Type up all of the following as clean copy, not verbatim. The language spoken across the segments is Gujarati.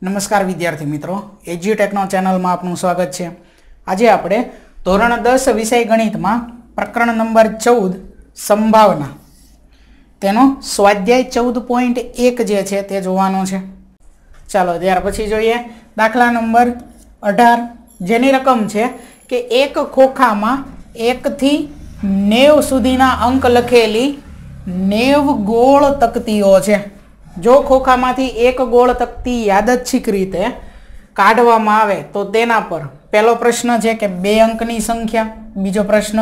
નમસ્કાર વિદ્યાર્થી મિત્રો, એજ્યુટેકનો ચેનલમાં આપનું સ્વાગત છે। આજે આપણે ધોરણ 10 વિષય ગણિતમાં પ્રકરણ નંબર 14 સંભાવના તેનો સ્વાધ્યાય 14.1 જે છે તે જોવાનો છે। ચાલો ત્યાર પછી જોઈએ દાખલા નંબર 18 જેની રકમ છે કે એક ખોખામાં 1 થી 90 સુધીના અંક લખેલી 90 ગોળ તકતીઓ છે। જો ખોખામાંથી એક ગોળ તકતી યાદચ્છિક રીતે કાઢવામાં આવે તો તેના પર પહેલો પ્રશ્ન છે કે 2 અંકની સંખ્યા, બીજો પ્રશ્ન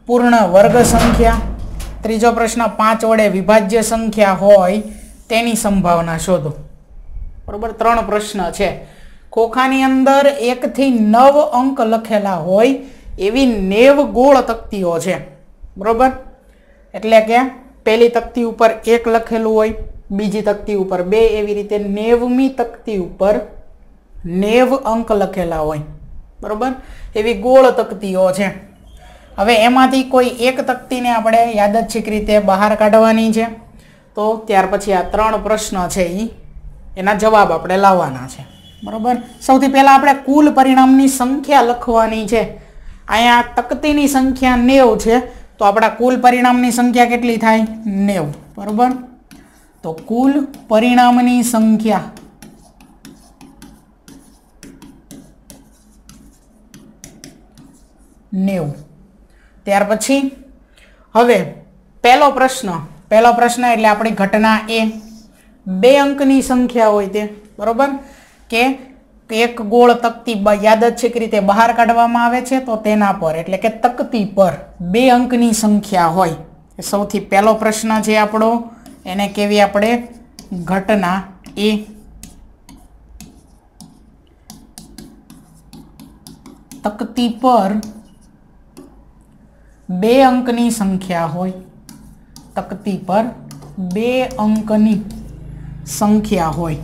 પૂર્ણ વર્ગ સંખ્યા, ત્રીજો પ્રશ્ન 5 વડે વિભાજ્ય સંખ્યા હોય તેની સંભાવના શોધો। બરોબર, 3 પ્રશ્ન છે। ખોખાની અંદર 1 થી 9 અંક લખેલા હોય એવી 90 ગોળ તકતીઓ છે। બરોબર, એટલે કે પહેલી તકતી ઉપર 1 લખેલું હોય, બીજી તકતી ઉપર 2, એવી રીતે 90મી તકતી ઉપર 90 અંક લખેલા હોય। બરોબર, એવી ગોળ તકતીઓ છે। હવે એમાંથી કોઈ એક તકતીને આપણે યાદચ્છિક રીતે બહાર કાઢવાની છે, તો ત્યાર પછી આ 3 પ્રશ્ન છે એના જવાબ આપણે લાવવાના છે। બરોબર, સૌથી પહેલા આપણે કુલ પરિણામની સંખ્યા લખવાની છે। અહીંયા તકતીની સંખ્યા 90 છે, તો આપણા કુલ પરિણામની સંખ્યા કેટલી થાય? 90। બરોબર, તો કુલ પરિણામની સંખ્યા નેવ। ત્યાર પછી હવે પહેલો પ્રશ્ન એટલે આપણી ઘટના એ 2 અંકની સંખ્યા હોય તે, બરોબર, કે એક ગોળ તકતી યાદચ્છિક રીતે બહાર કાઢવામાં આવે છે તો તેના પર એટલે કે તકતી પર 2 અંકની સંખ્યા હોય। સૌથી પહેલો પ્રશ્ન છે આપણો, એને કેવી આપણે ઘટના એ। તકતી પર 2 અંકની સંખ્યા હોય, તકતી પર 2 અંકની સંખ્યા હોય।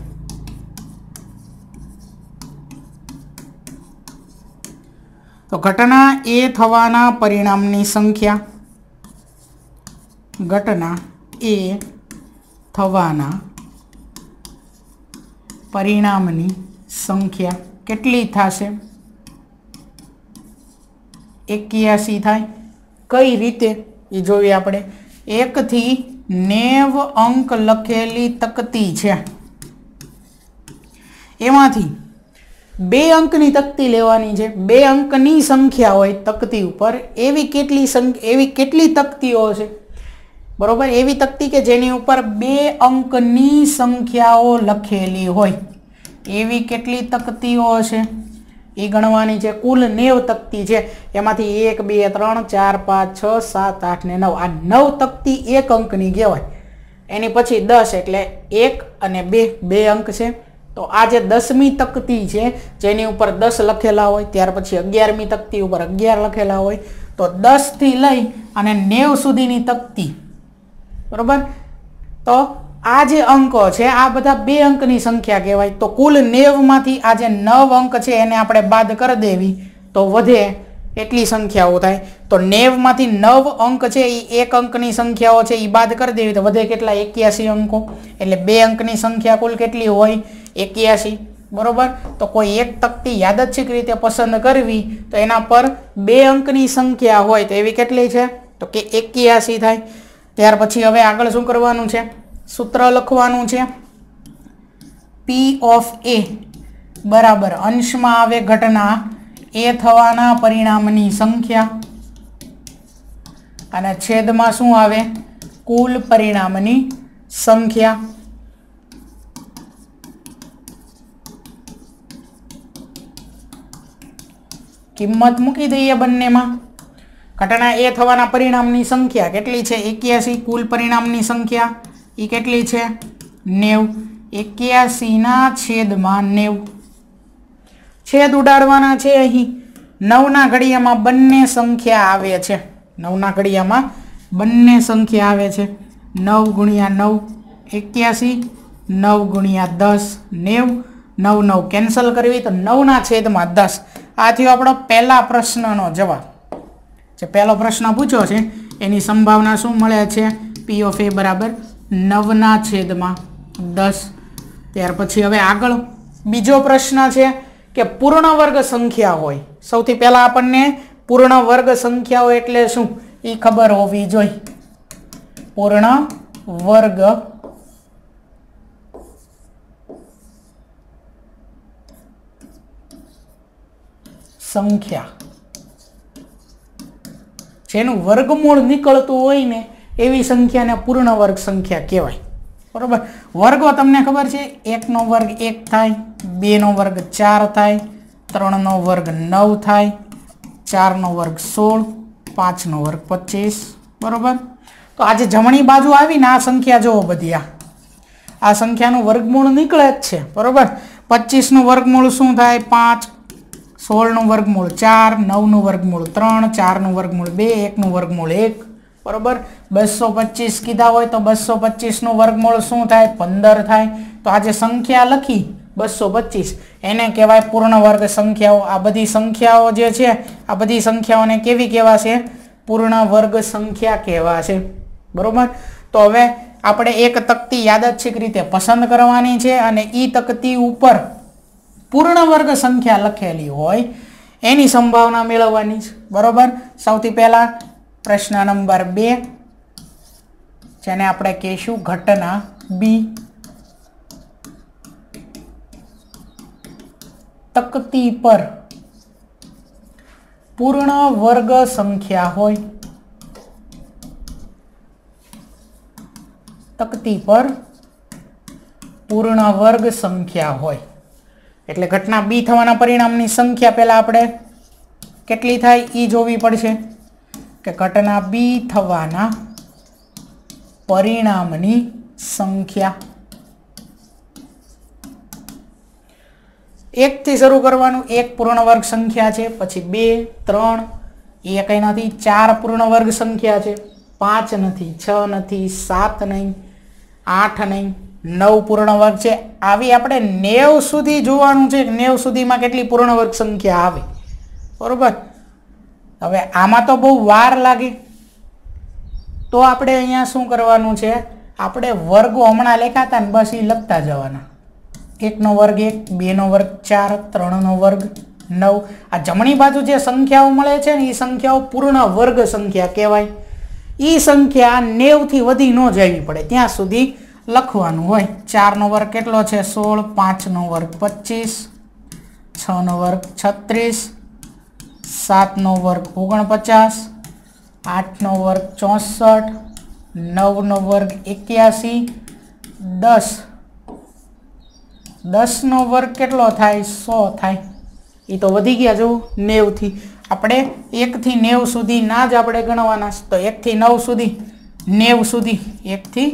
તો ઘટના એ થવાના પરિણામની સંખ્યા, ઘટના એ થવાના પરિણામની સંખ્યા કેટલી થશે? 81 થાય। કઈ રીતે એ જોઈએ આપણે। 1 થી 90 અંક લખેલી તકતી છે, એમાંથી 2 અંકની તકતી લેવાની છે। 2 અંકની સંખ્યા હોય તકતી ઉપર એવી કેટલી તકતીઓ છે? બરોબર, એવી તકતી કે જેની ઉપર 2 અંકની સંખ્યાઓ લખેલી હોય એવી કેટલી તકતીઓ છે એ ગણવાની છે। કુલ 90 તકતી છે, એમાંથી 1 2 3 4 5 6 7 8 ને 9, આ 9 તકતી 1 અંકની કહેવાય। એની પછી 10 એટલે 1 અને 2 અંક છે। તો આ જે 10મી તકતી છે જેની ઉપર 10 લખેલા હોય, ત્યાર પછી 11મી તકતી ઉપર 11 લખેલા હોય, તો 10 થી લઈ અને 90 સુધીની તકતી, બરોબર, તો આ જે અંકો છે આ બધા 2 અંકની સંખ્યા કહેવાય। તો કુલ 90 માંથી આ જે 9 અંક છે એને આપણે બાદ કરી દેવી તો વધે એટલી સંખ્યાઓ થાય। તો 90 માંથી 9 અંક છે એ 1 અંકની સંખ્યાઓ છે એ બાદ કરી દેવી તો વધે કેટલા? 81 અંકો। એટલે 2 અંકની સંખ્યા કુલ કેટલી હોય? 81। બરોબર, તો કોઈ એક તકતી યાદચ્છિક રીતે પસંદ કરવી તો એના પર 2 અંકની સંખ્યા હોય તો એવી કેટલી છે? તો કે 81 થાય। ત્યાર પછી હવે આગળ શું કરવાનું છે? સૂત્ર લખવાનું છે। P ઓફ A બરાબર અંશમાં આવે ઘટના એ થવાના પરિણામની સંખ્યા અને છેદમાં શું આવે? કુલ પરિણામની સંખ્યા। કિંમત મૂકી દઈએ બંનેમાં। ઘટના એ થવાના પરિણામની સંખ્યા કેટલી છે? 81। કુલ પરિણામની સંખ્યા એ કેટલી છે? 90। 81 ના છેદમાં 90, છેદ ઉડાડવાના છે। અહીં 9 ના ઘડિયામાં બંને સંખ્યા આવે છે, 9 ના ઘડિયામાં બંને સંખ્યા આવે છે। 9 ગુણ્યા 9 81, 9 ગુણ્યા 10 90, 9 9 કેન્સલ કરવી તો 9 ના છેદમાં 10। આ થયો આપણો પહેલા પ્રશ્નનો જવાબ। જે પહેલો પ્રશ્ન પૂછ્યો છે એની સંભાવના શું મળે છે? P ઓફ A બરાબર 9 ના છેદમાં 10। ત્યાર પછી હવે આગળ બીજો પ્રશ્ન છે કે પૂર્ણ વર્ગ સંખ્યા હોય. સૌથી પહેલા આપણને પૂર્ણ વર્ગ સંખ્યાઓ એટલે શું એ ખબર હોવી જોઈએ. પૂર્ણ વર્ગ સંખ્યા જેનું વર્ગમૂળ નીકળતું હોય ને એવી સંખ્યાને પૂર્ણ વર્ગ સંખ્યા કહેવાય. બરોબર. વર્ગો તમને ખબર છે, 1 નો વર્ગ 1 થાય, 2 નો વર્ગ 4 થાય, 3 નો વર્ગ 9 થાય, 4 નો વર્ગ 16, 5 નો વર્ગ 25. બરોબર. તો આજે જમણી બાજુ આવીને આ સંખ્યા જોવો બધી, આ સંખ્યાનું વર્ગમૂળ નીકળે જ છે. બરોબર. 25 નું વર્ગમૂળ શું થાય? 5. 16 નું વર્ગમૂળ 4, 9 નું વર્ગમૂળ 3, 4 નું વર્ગમૂળ 2, 1 નું વર્ગમૂળ 1. બરોબર. 225 કીધા હોય તો 225 નું વર્ગમૂળ શું થાય? 15 થાય. તો આજે સંખ્યા લખી 225 એને કહેવાય પૂર્ણ વર્ગ સંખ્યાઓ. આ બધી સંખ્યાઓ જે છે આ બધી સંખ્યાઓને કેવી કહેવાશે? પૂર્ણ વર્ગ સંખ્યા કહેવાશે. બરોબર. તો હવે આપણે એક તકતી યાદચ્છિક રીતે પસંદ કરવાની છે અને એ તકતી ઉપર પૂર્ણ વર્ગ સંખ્યા લખેલી હોય એની સંભાવના મેળવવાની છે. બરોબર. સૌથી પહેલા પ્રશ્ન નંબર 2 જેને આપણે કહીશું ઘટના બી. તકતી પર પૂર્ણ વર્ગ સંખ્યા હોય. તકતી પર પૂર્ણ વર્ગ સંખ્યા હોય એટલે ઘટના બી થવાના પરિણામની સંખ્યા પહેલા આપણે કેટલી થાય એ જોવી પડશે કે ઘટના બી થવાના પરિણામની સંખ્યા 1 થી શરૂ કરવાનું. 1 પૂર્ણ વર્ગ સંખ્યા છે, પછી 2, 3, એ કઈ નથી, 4 પૂર્ણ વર્ગ સંખ્યા છે, 5 નથી, 6 નથી, 7 નહીં, 8 નહીં, 9 પૂર્ણ વર્ગ છે. આવી આપણે 90 સુધી જોવાનું છે. 90 સુધીમાં કેટલી પૂર્ણ વર્ગ સંખ્યા આવે. બરોબર. હવે આમાં તો બહુ વાર લાગે તો આપણે અહીંયા શું કરવાનું છે? આપણે વર્ગો હમણાં લેખાતા ને બસ એ લખતા જવાના. 1 નો વર્ગ 1, 2 નો વર્ગ 4, 3 નો વર્ગ 9. આ જમણી બાજુ જે સંખ્યાઓ મળે છે ને એ સંખ્યાઓ પૂર્ણ વર્ગ સંખ્યા કહેવાય. એ સંખ્યા 90 થી વધી ન જવી પડે ત્યાં સુધી લખવાનું હોય. 4 નો વર્ગ કેટલો છે? 16. 5 નો વર્ગ 25. 6 નો વર્ગ 36. 7 નો વર્ગ 49. 8 નો વર્ગ 64. 9 નો વર્ગ 81. 10 નો વર્ગ કેટલો થાય? 100 થાય. એ તો વધી ગયા જો 90 થી. આપણે 1 થી 90 સુધી ના જ આપણે ગણવાના. તો 1 થી 9 સુધી 90 સુધી 1 થી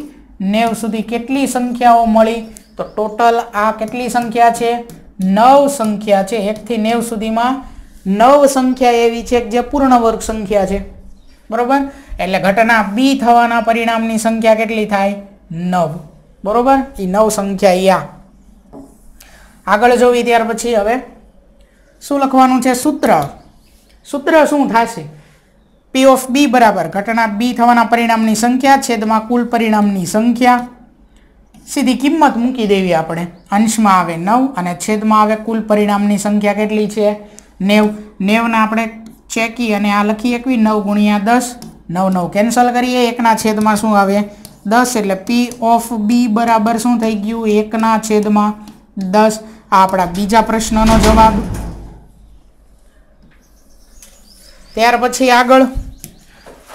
90 સુધી કેટલી સંખ્યાઓ મળી? તો ટોટલ આ કેટલી સંખ્યા છે? 9 સંખ્યા છે. 1 થી 90 સુધીમાં 9 સંખ્યા એવી છે જે પૂર્ણ વર્ગ સંખ્યા છે. બરોબર. એટલે ઘટના બી થવાના પરિણામની સંખ્યા કેટલી થાય? 9. બરોબર. એ 9 સંખ્યા આગળ જોવી. ત્યાર પછી હવે શું લખવાનું છે? સૂત્ર શું થશે? પી ઓફ બી બરાબર ઘટના બી થવાના પરિણામની સંખ્યા છેદમાં કુલ પરિણામની સંખ્યા. સીધી કિંમત મૂકી દેવી આપણે. અંશમાં આવે 9 અને છેદમાં આવે કુલ પરિણામની સંખ્યા કેટલી છે? 90. 90 ને આપણે ચેકી અને આ લખી એકવી 9 ગુણ્યા 10. 9 9 કેન્સલ કરીએ. 1 છેદમાં શું આવે? 10. એટલે પી ઓફ બી બરાબર શું થઈ ગયું? 1 છેદમાં 10. આ આપણા બીજા પ્રશ્નનો જવાબ. ત્યાર પછી આગળ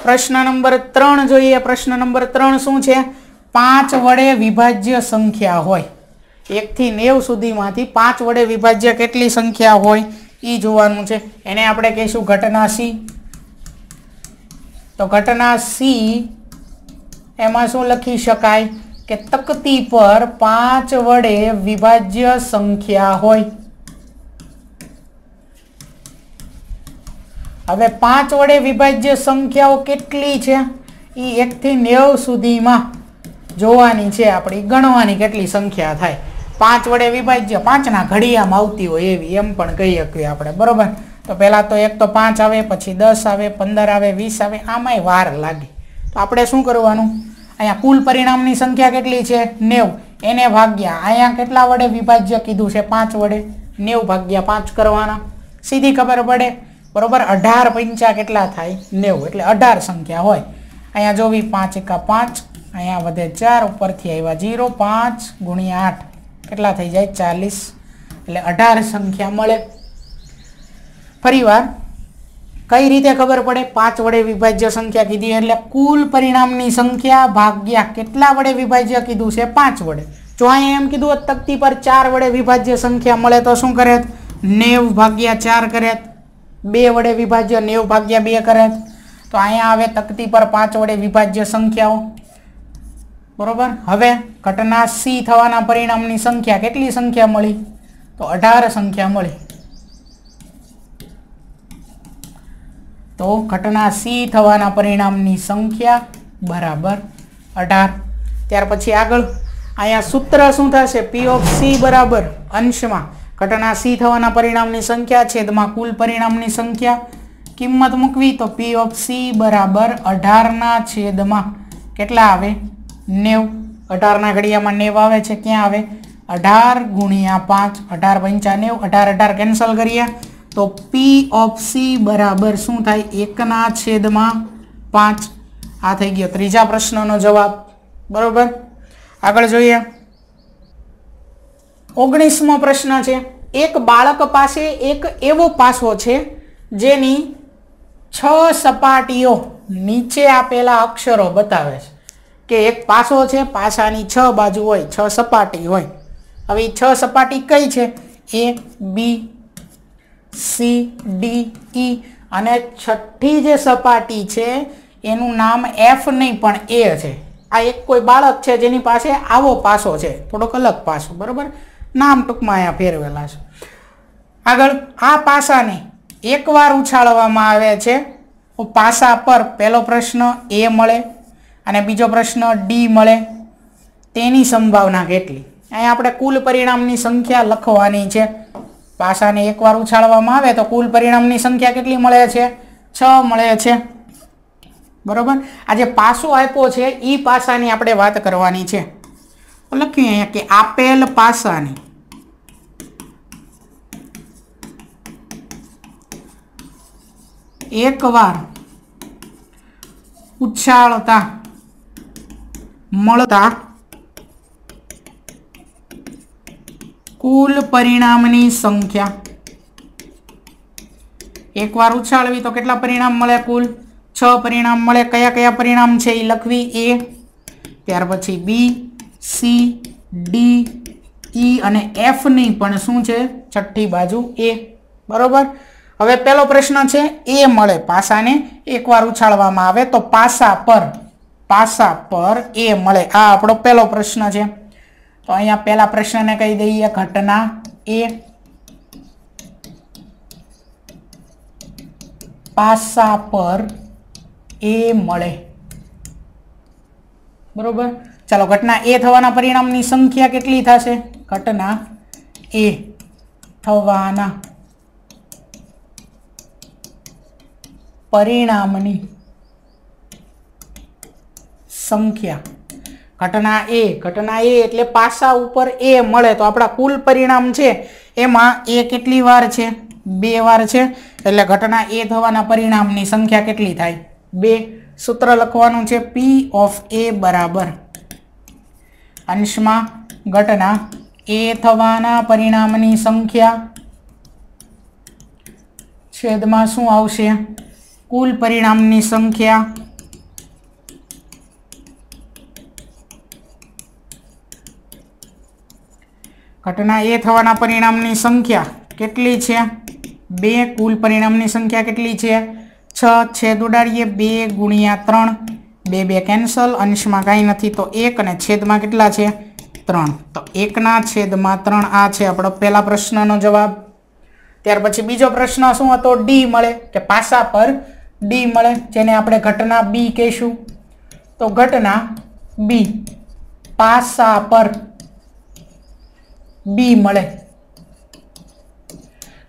પ્રશ્ન નંબર 3 જોઈએ. પ્રશ્ન નંબર 3 શું છે? 5 વડે વિભાજ્ય સંખ્યા હોય. 1 થી 90 સુધીમાંથી 5 વડે વિભાજ્ય કેટલી સંખ્યા હોય એ જોવાનું છે. એને આપણે કહીશું ઘટના સી. તો ઘટના સી એમાં શું લખી શકાય કે તકતી પર 5 વડે વિભાજ્ય સંખ્યા હોય. હવે 5 વડે વિભાજ્ય સંખ્યાઓ કેટલી છે એ 1 થી 90 સુધીમાં જોવાની છે. આપણે ગણવાની કેટલી સંખ્યા થાય. 5 વડે વિભાજ્ય 5 ના ઘડિયામાં આવતી હોય એવી એમ પણ કહી શકીએ આપણે. બરોબર. તો પહેલા તો એક તો 5 આવે, પછી 10 આવે, 15 આવે, 20 આવે. આમાંય વાર લાગે. તો આપણે શું કરવાનું? અહીંયા કુલ પરિણામની સંખ્યા કેટલી છે? 90. એને ભાગ્યા અહીંયા કેટલા વડે વિભાજ્ય કીધું છે 5 વડે 90 ભાગ્યા 5 કરવાના સીધી ખબર પડે બરોબર 18 પંચા કેટલા થાય 90 એટલે 18 સંખ્યા હોય અહીંયા જોવી 5 એકા 5 અહીંયા વધે 4 ઉપરથી આવ્યા 0 5 ગુણ્યા 8 કેટલા થઈ જાય 40 એટલે 18 સંખ્યા મળે ફરીવાર કઈ રીતે ખબર પડે 5 વડે વિભાજ્ય સંખ્યા કીધી એટલે કુલ પરિણામની સંખ્યા ભાગ્યા કેટલા વડે વિભાજ્ય કીધું છે 5 વડે જો અહીંયા એમ કીધું તકતી પર 4 વડે વિભાજ્ય સંખ્યા મળે તો શું કરે 90 ભાગ્યા 4 કરે 2 વડે વિભાજ્ય 90 ભાગ્યા 2 કરે તો અહીંયા આવે તકતી પર 5 વડે વિભાજ્ય સંખ્યાઓ બરોબર હવે ઘટના C થવાના પરિણામની સંખ્યા કેટલી સંખ્યા મળી તો 18 સંખ્યા મળી તો ઘટના C થવાના પરિણામની સંખ્યા બરાબર 18 ત્યાર પછી આગળ અહીંયા સૂત્ર શું થશે P of C બરાબર અંશમાં ઘટના C થવાના પરિણામની સંખ્યા છેદમાં કુલ પરિણામની સંખ્યા કિંમત મૂકવી તો P of C બરાબર 18 ના છેદમાં કેટલા આવે 90 18 ના ઘડિયામાં 90 આવે છે ક્યાં આવે 18 ગુણ્યા 5 18 પંચા 90 18 18 કેન્સલ કરીએ તો P of C બરાબર શું થાય 1 ના છેદમાં 5 આ થઈ ગયો ત્રીજા પ્રશ્નનો જવાબ બરોબર આગળ જોઈએ 19મો પ્રશ્ન છે એક બાળક પાસે એક એવો પાસો છે જેની 6 સપાટીઓ નીચે આપેલા અક્ષરો બતાવે છે કે એક પાસો છે પાસાની 6 બાજુ હોય 6 સપાટી હોય હવે 6 સપાટી કઈ છે A B C D E અને છઠ્ઠી જે સપાટી છે એનું નામ F નહીં પણ A છે આ એક કોઈ બાળક છે જેની પાસે આવો પાસો છે થોડોક અલગ પાસો બરોબર નામ ટૂંકમાં અહીંયા ફેરવેલા છે આગળ આ પાસાને એકવાર ઉછાળવામાં આવે છે તો પાસા પર પહેલો પ્રશ્ન A મળે અને બીજો પ્રશ્ન D મળે તેની સંભાવના કેટલી અહીંયા આપણે કુલ પરિણામની સંખ્યા લખવાની છે પાસાને એકવાર ઉછાળવામાં આવે તો કુલ પરિણામની સંખ્યા કેટલી મળે છે 6 મળે છે બરોબર આ જે પાસો આપ્યો છે એ પાસાની આપણે વાત કરવાની છે લખ્યું અહીંયા કે આપેલ પાસાની એકવાર ઉછાળતા મળતા કુલ પરિણામની સંખ્યા એકવાર ઉછાળવી તો કેટલા પરિણામ મળે કુલ 6 પરિણામ મળે કયા કયા પરિણામ છે એ લખવી A ત્યાર પછી B C D E અને F ની પણ શું છે છઠ્ઠી બાજુ A બરોબર હવે પહેલો પ્રશ્ન છે A મળે પાસાને એકવાર ઉછાળવામાં આવે તો પાસા પર A મળે આ આપણો પહેલો પ્રશ્ન છે તો અહીંયા પહેલા પ્રશ્નને કહી દઈએ ઘટના A પાસા પર A મળે બરોબર ચાલો ઘટના A થવાના પરિણામની સંખ્યા કેટલી થશે ઘટના A થવાના પરિણામની સંખ્યા ઘટના A એટલે પાસા ઉપર A મળે તો આપણા કુલ પરિણામ છે એમાં A કેટલી વાર છે 2 વાર છે એટલે ઘટના A થવાના પરિણામની સંખ્યા કેટલી થાય 2 સૂત્ર લખવાનું છે P of A બરાબર અંશમાં ઘટના A થવાના પરિણામની સંખ્યા છેદમાં શું આવશે કુલ પરિણામની સંખ્યા ઘટના A થવાના પરિણામની સંખ્યા કેટલી છે 2 કુલ પરિણામની સંખ્યા કેટલી છે 6 છેદ ઉડાડીએ 2 ગુણ્યા 3 2 2 કેન્સલ અંશમાં કાંઈ નથી તો 1 અને છેદમાં કેટલા છે 3 તો 1 ના છેદમાં 3 આ છે આપણો પહેલા પ્રશ્નનો જવાબ ત્યાર પછી બીજો પ્રશ્ન શું હતો D મળે કે પાસા પર D મળે જેને આપણે ઘટના B કહીશું તો ઘટના B પાસા પર B મળે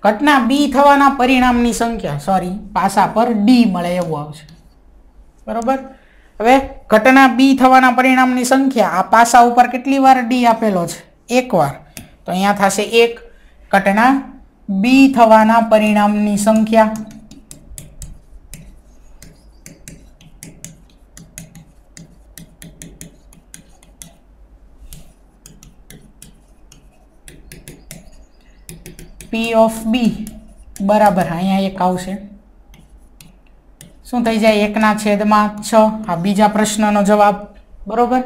ઘટના B થવાના પરિણામની સંખ્યા પાસા પર D મળે એવું આવશે બરોબર હવે ઘટના બી થવાના પરિણામની સંખ્યા આ પાસા ઉપર કેટલી વાર ડી આપેલો છે? એક વાર. તો અહીંયા થશે 1. ઘટના બી થવાના પરિણામની સંખ્યા P of B બરાબર અહીંયા 1 આવશે. શું થઈ જાય? 1/6. આ બીજા પ્રશ્નનો જવાબ. બરોબર.